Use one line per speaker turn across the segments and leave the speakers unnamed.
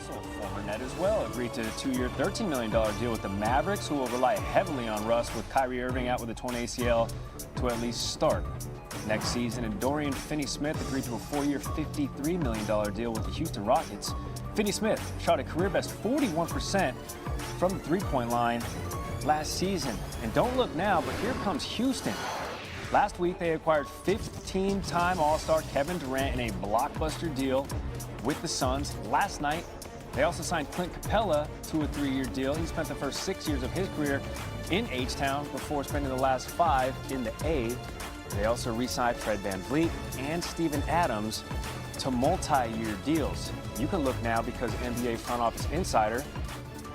also a former Net as well, agreed to a 2-year, $13 million deal with the Mavericks, who will rely heavily on Russ with Kyrie Irving out with a torn ACL to at least start next season. And Dorian Finney-Smith agreed to a 4-year, $53 million deal with the Houston Rockets. Finney-Smith shot a career-best 41% from the three-point line last season. And don't look now, but here comes Houston. Last week, they acquired 15-time All-Star Kevin Durant in a blockbuster deal with the Suns. Last night, they also signed Clint Capella to a 3-year deal. He spent the first 6 years of his career in H-Town before spending the last 5 in the A. They also re-signed Fred VanVleet and Steven Adams to multi-year deals. You can look now because NBA front office insider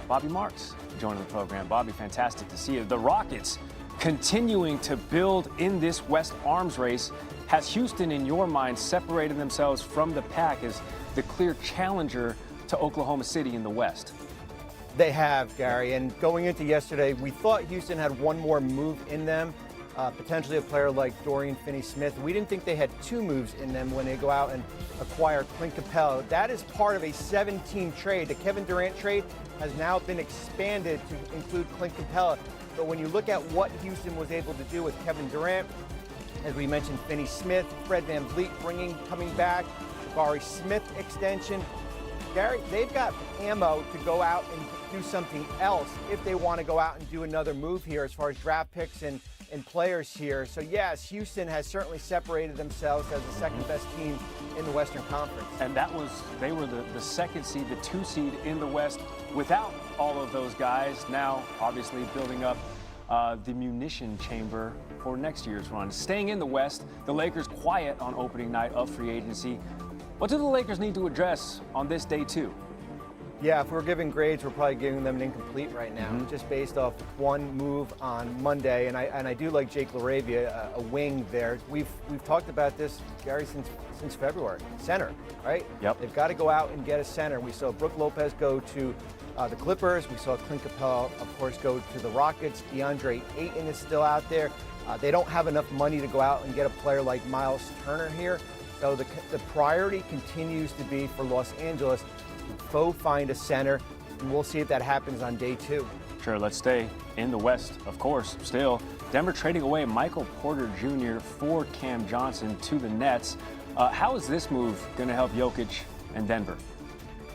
Bobby Marks joining the program. Bobby, fantastic to see you. The Rockets continuing to build in this West Arms race. Has Houston, in your mind, separated themselves from the pack as the clear challenger to Oklahoma City in the West?
They have, Gary, and going into yesterday, we thought Houston had one more move in them, potentially a player like Dorian Finney-Smith. We didn't think they had 2 moves in them when they go out and acquire Clint Capella. That is part of a 7-team trade. The Kevin Durant trade has now been expanded to include Clint Capella. But when you look at what Houston was able to do with Kevin Durant, as we mentioned, Finney-Smith, Fred VanVleet coming back, Jabari Smith extension, Gary, they've got ammo to go out and do something else if they want to go out and do another move here as far as draft picks and players here. So yes, Houston has certainly separated themselves as the second best team in the Western Conference.
And they were the second seed, the 2 seed in the West without all of those guys. Now, obviously, building up the munition chamber for next year's run. Staying in the West, the Lakers quiet on opening night of free agency. What do the Lakers need to address on this day 2?
Yeah, if we're giving grades, we're probably giving them an incomplete right now, just based off one move on Monday. And I do like Jake LaRavia, a wing there. We've talked about this, Gary, since February. Center, right?
Yep.
They've got to go out and get a center. We saw Brook Lopez go to the Clippers. We saw Clint Capella, of course, go to the Rockets. DeAndre Ayton is still out there. They don't have enough money to go out and get a player like Miles Turner here. So the priority continues to be for Los Angeles to find a center, and we'll see if that happens on day 2.
Sure, let's stay in the West, of course, still. Denver trading away Michael Porter Jr. for Cam Johnson to the Nets. How is this move going to help Jokic and Denver?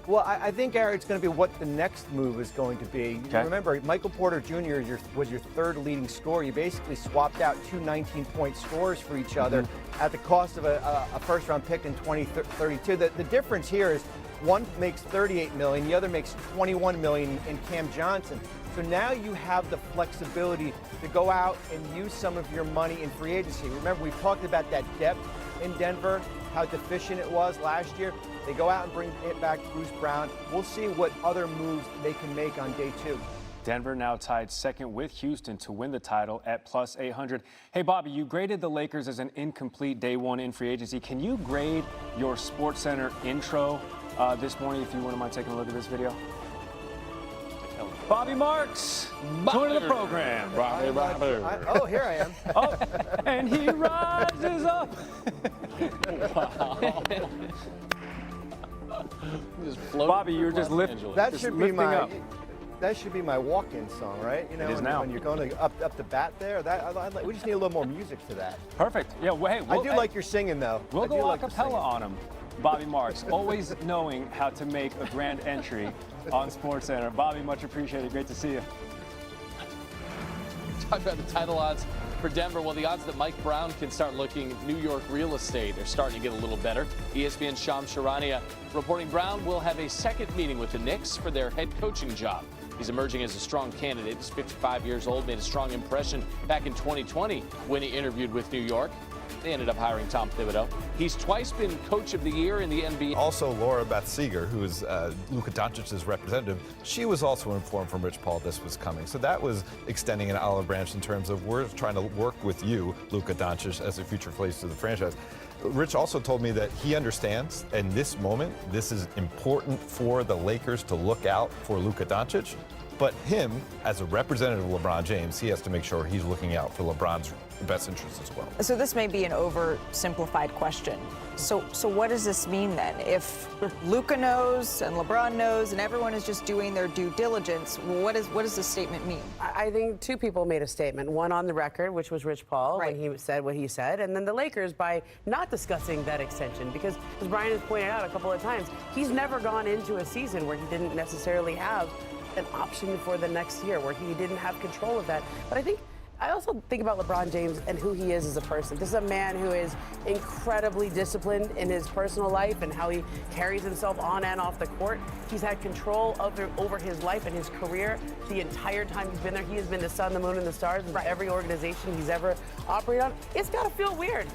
Well, I think, Gary, it's going to be what the next move is going to be.
Okay.
Remember, Michael Porter Jr. was your 3rd leading scorer. You basically swapped out 2 19-point scorers for each other at the cost of a first-round pick in 2032. The difference here is one makes $38 million, the other makes $21 million in Cam Johnson. So now you have the flexibility to go out and use some of your money in free agency. Remember, we've talked about that depth in Denver, how deficient it was last year. They go out and bring it back Bruce Brown. We'll see what other moves they can make on day 2.
Denver now tied second with Houston to win the title at plus 800. Hey, Bobby, you graded the Lakers as an incomplete day 1 in free agency. Can you grade your SportsCenter intro this morning, if you wouldn't mind taking a look at this video? Bobby Marks, joining the program.
Oh, here I am.
Oh, and he rises up.
Wow.
Bobby, you were just lifting.
That should be my.
Up.
That should be my walk-in song, right? You know,
It is now.
When you're going to up the bat there. We just need a little more music to that.
Perfect. Yeah. Well, hey,
I do like your singing, though.
We'll go a
like
cappella on him. Bobby Marks, always knowing how to make a grand entry on SportsCenter. Bobby, much appreciated. Great to see you.
Talk about the title odds for Denver. Well, the odds that Mike Brown can start looking New York real estate are starting to get a little better. ESPN's Shams Charania reporting Brown will have a second meeting with the Knicks for their head coaching job. He's emerging as a strong candidate. He's 55 years old, made a strong impression back in 2020 when he interviewed with New York. They ended up hiring Tom Thibodeau. He's twice been Coach of the Year in the NBA.
Also, Laura Beth Seeger, who is Luka Doncic's representative, she was also informed from Rich Paul this was coming. So that was extending an olive branch in terms of we're trying to work with you, Luka Doncic, as a future face of the franchise. Rich also told me that he understands in this moment, this is important for the Lakers to look out for Luka Doncic. But him, as a representative of LeBron James, he has to make sure he's looking out for LeBron's the best interest as well.
So this may be an oversimplified question. So what does this mean then? If Luka knows and LeBron knows and everyone is just doing their due diligence, what does this statement mean?
I think two people made a statement. One on the record, which was Rich Paul, when he said what he said, and then the Lakers by not discussing that extension. Because, as Brian has pointed out a couple of times, he's never gone into a season where he didn't necessarily have an option for the next year, where he didn't have control of that. But I also think about LeBron James and who he is as a person. This is a man who is incredibly disciplined in his personal life and how he carries himself on and off the court. He's had control over his life and his career the entire time he's been there. He has been the sun, the moon, and the stars of every organization he's ever operated on. It's got to feel weird.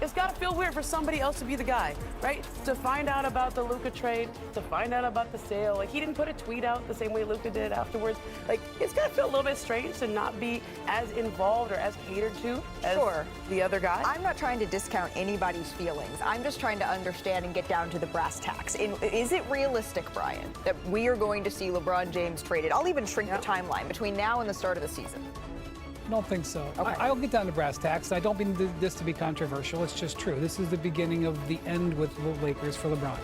It's got to feel weird for somebody else to be the guy, right? To find out about the Luka trade, to find out about the sale. Like, he didn't put a tweet out the same way Luka did afterwards. Like, it's got to feel a little bit strange to not be as involved or as catered to as the other guy.
I'm not trying to discount anybody's feelings. I'm just trying to understand and get down to the brass tacks. Is it realistic, Brian, that we are going to see LeBron James traded? I'll even shrink the timeline between now and the start of the season.
I don't think so.
Okay.
I'll get down to brass tacks. I don't mean this to be controversial. It's just true. This is the beginning of the end with the Lakers for LeBron.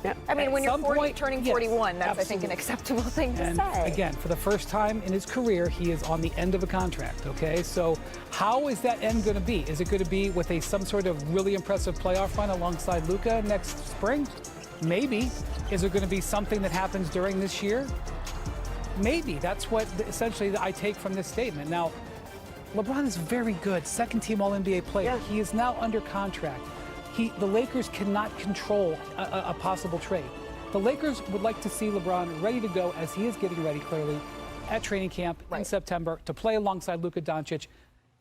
Yeah. I mean, when you're turning 41, that's,
absolutely.
I think, an acceptable thing to
and
say.
Again, for the first time in his career, he is on the end of a contract, okay? So how is that end going to be? Is it going to be with some sort of really impressive playoff run alongside Luka next spring? Maybe. Is it going to be something that happens during this year? Maybe. That's what essentially I take from this statement. Now, LeBron is very good, second-team All-NBA player. Yeah. He is now under contract. The Lakers cannot control a possible trade. The Lakers would like to see LeBron ready to go, as he is getting ready, clearly, at training camp in September to play alongside Luka Doncic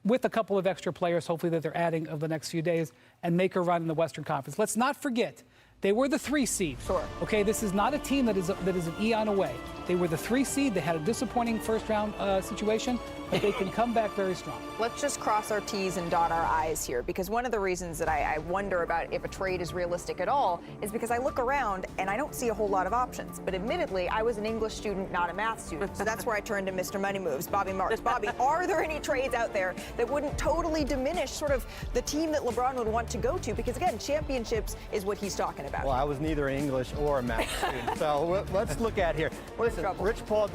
with a couple of extra players, hopefully, that they're adding over the next few days, and make a run in the Western Conference. Let's not forget, they were the 3 seed.
Sure.
Okay, this is not a team that is an eon away. They were the 3 seed. They had a disappointing first-round situation, but they can come back very strong.
Let's just cross our T's and dot our I's here, because one of the reasons that I wonder about if a trade is realistic at all is because I look around and I don't see a whole lot of options. But admittedly, I was an English student, not a math student, so that's where I turned to Mr. Money Moves, Bobby Marks. Bobby, are there any trades out there that wouldn't totally diminish sort of the team that LeBron would want to go to? Because again, championships is what he's talking about.
Well, I was neither English or a math student, so let's look at here. Listen, Rich Paul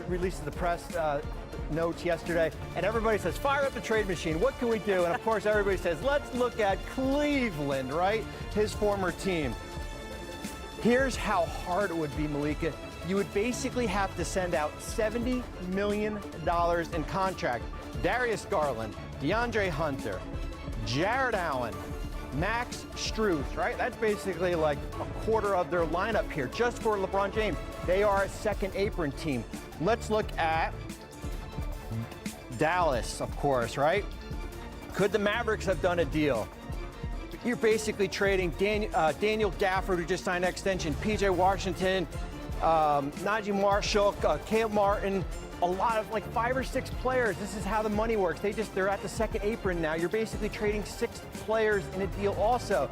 releases the press notes yesterday, and everybody says, fire up the trade machine. What can we do? And of course, everybody says, let's look at Cleveland, right? His former team. Here's how hard it would be, Malika. You would basically have to send out $70 million in contract. Darius Garland, DeAndre Hunter, Jared Allen, Max Strus, right? That's basically like a quarter of their lineup here just for LeBron James. They are a second apron team. Let's look at Dallas, of course, right? Could the Mavericks have done a deal? You're basically trading Daniel Gafford, who just signed an extension, PJ Washington, Najee Marshall, Caleb Martin, a lot of like 5 or 6 players. This is how the money works. They're at the second apron now. You're basically trading 6 players in a deal also.